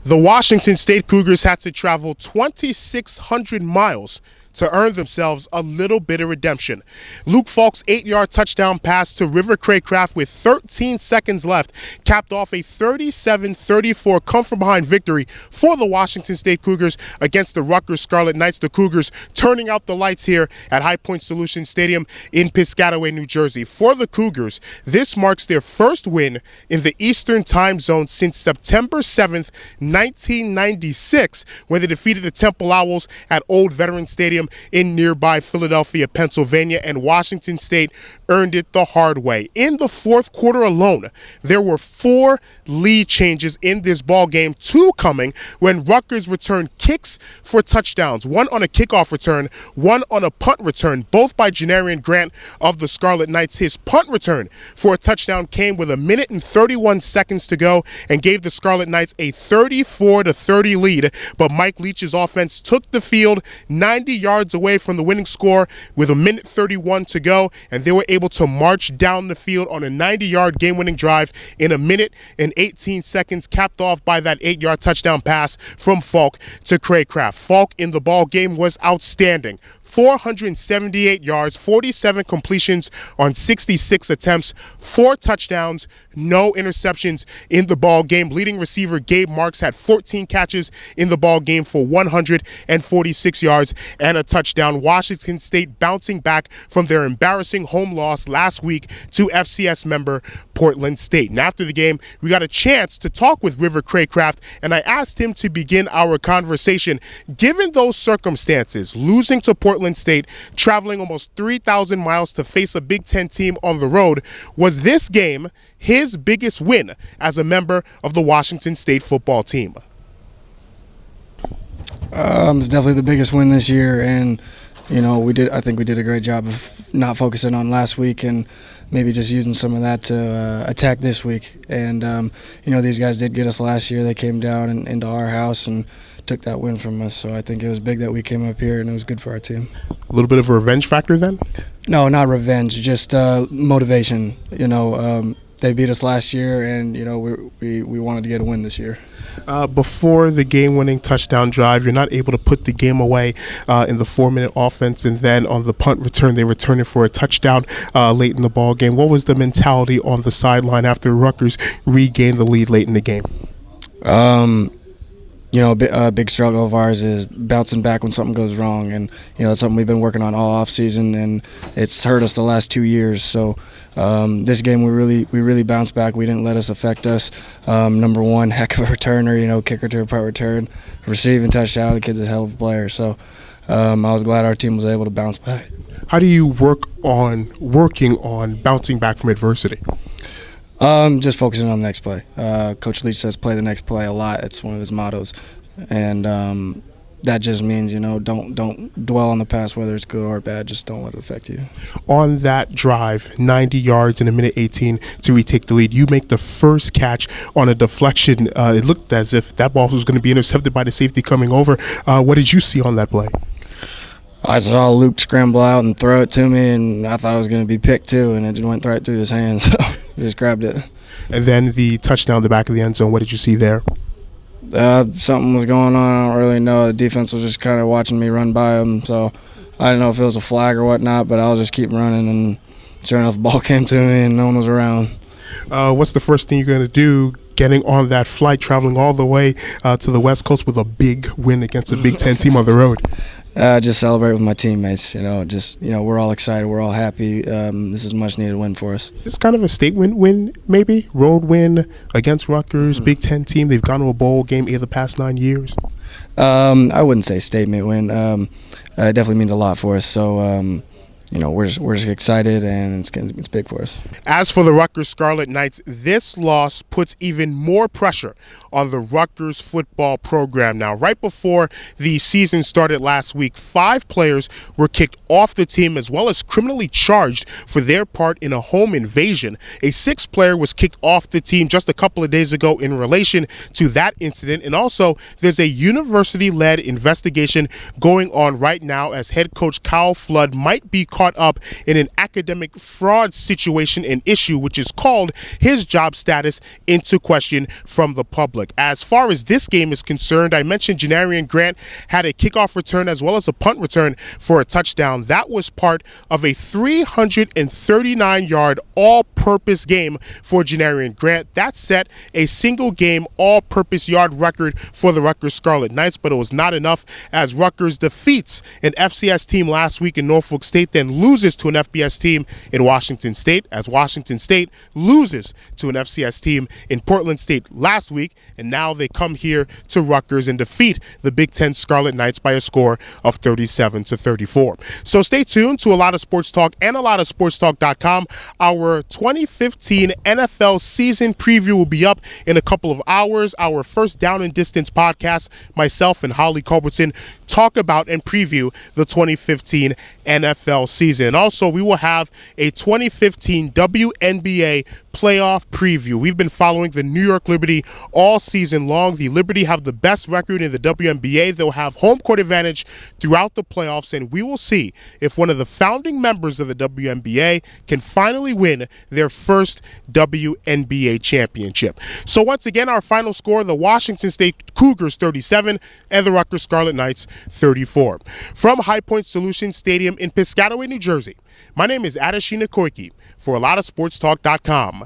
The Washington State Cougars had to travel 2,600 miles to earn themselves a little bit of redemption. Luke Falk's 8-yard touchdown pass to River Cracraft with 13 seconds left capped off a 37-34 come-from-behind victory for the Washington State Cougars against the Rutgers Scarlet Knights. The Cougars turning out the lights here at High Point Solution Stadium in Piscataway, New Jersey. For the Cougars, this marks their first win in the Eastern Time Zone since September 7th, 1996, when they defeated the Temple Owls at Old Veterans Stadium in nearby Philadelphia, Pennsylvania, and Washington State earned it the hard way. In the fourth quarter alone, there were 4 lead changes in this ball game, 2 coming when Rutgers returned kicks for touchdowns, 1 on a kickoff return, 1 on a punt return, both by Janarian Grant of the Scarlet Knights. His punt return for a touchdown came with 1 minute and 31 seconds to go and gave the Scarlet Knights a 34-30 lead, but Mike Leach's offense took the field 90 yards away from the winning score with 1 minute 31 to go, and they were able to march down the field on a 90-yard game-winning drive in 1 minute and 18 seconds, capped off by that 8-yard touchdown pass from Falk to Cracraft. Falk in the ball game was outstanding. 478 yards, 47 completions on 66 attempts, 4 touchdowns, no interceptions in the ball game. Leading receiver Gabe Marks had 14 catches in the ball game for 146 yards and a touchdown. Washington State bouncing back from their embarrassing home loss last week to FCS member Portland State. And after the game, we got a chance to talk with River Cracraft, and I asked him to begin our conversation. Given those circumstances, losing to Portland State, traveling almost 3,000 miles to face a Big Ten team on the road, was this game his biggest win as a member of the Washington State football team? It's definitely the biggest win this year, and I think we did a great job of not focusing on last week and maybe just using some of that to attack this week. And these guys did get us last year. They came down into our house and took that win from us. So I think it was big that we came up here, and it was good for our team. A little bit of a revenge factor then? No, not revenge, just motivation. They beat us last year, and we wanted to get a win this year. Before the game-winning touchdown drive, you're not able to put the game away in the 4-minute offense, and then on the punt return, they returned it for a touchdown late in the ball game. What was the mentality on the sideline after Rutgers regained the lead late in the game? A big struggle of ours is bouncing back when something goes wrong, and that's something we've been working on all off season, and it's hurt us the last 2 years. So this game we really bounced back. We didn't let us affect us. Number one, heck of a returner, kicker to a punt return, receiving touchdown. The kid's a hell of a player. So I was glad our team was able to bounce back. How do you working on bouncing back from adversity? Just focusing on the next play. Coach Leach says play the next play a lot. It's one of his mottos, and that just means don't dwell on the past, whether it's good or bad. Just don't let it affect you. On that drive, 90 yards in 1 minute 18 to retake the lead, you make the first catch on a deflection. It looked as if that ball was going to be intercepted by the safety coming over. What did you see on that play? I saw Luke scramble out and throw it to me, and I thought it was going to be picked too, and it just went right through his hands. So he just grabbed it. And then the touchdown in the back of the end zone, what did you see there? Something was going on. I don't really know. The defense was just kind of watching me run by them, so I didn't know if it was a flag or whatnot, but I'll just keep running, and sure enough, the ball came to me, and no one was around. What's the first thing you're going to do getting on that flight, traveling all the way to the West Coast with a big win against a Big Ten team on the road? Just celebrate with my teammates. We're all excited. We're all happy. This is a much-needed win for us. Is this kind of a statement win, maybe? Road win against Rutgers, Big Ten team. They've gone to a bowl game the past 9 years. I wouldn't say statement win. It definitely means a lot for us. So, we're just excited, and it's big for us. As for the Rutgers Scarlet Knights, this loss puts even more pressure on the Rutgers football program. Now, right before the season started last week, 5 players were kicked off the team as well as criminally charged for their part in a home invasion. A 6th player was kicked off the team just a couple of days ago in relation to that incident. And also, there's a university-led investigation going on right now as head coach Kyle Flood might be caught up in an academic fraud situation and issue, which has called his job status into question from the public. As far as this game is concerned, I mentioned Janarian Grant had a kickoff return as well as a punt return for a touchdown. That was part of a 339-yard all-purpose game for Janarian Grant. That set a single-game all-purpose yard record for the Rutgers Scarlet Knights, but it was not enough as Rutgers defeats an FCS team last week in Norfolk State, then loses to an FBS team in Washington State, as Washington State loses to an FCS team in Portland State last week, and now they come here to Rutgers and defeat the Big Ten Scarlet Knights by a score of 37-34. So stay tuned to A Lot of Sports Talk and ALOTofSportsTalk.com. Our 2015 NFL season preview will be up in a couple of hours. Our first Down and Distance podcast, myself and Holly Culbertson, talk about and preview the 2015 NFL season. And also, we will have a 2015 WNBA playoff preview. We've been following the New York Liberty all season long. The Liberty have the best record in the WNBA. They'll have home court advantage throughout the playoffs, and we will see if one of the founding members of the WNBA can finally win their first WNBA championship. So once again, our final score, the Washington State Cougars 37 and the Rutgers Scarlet Knights 34. From High Point Solutions Stadium in Piscataway, New Jersey, my name is Adeshina Koike for ALOTofSportsTalk.com.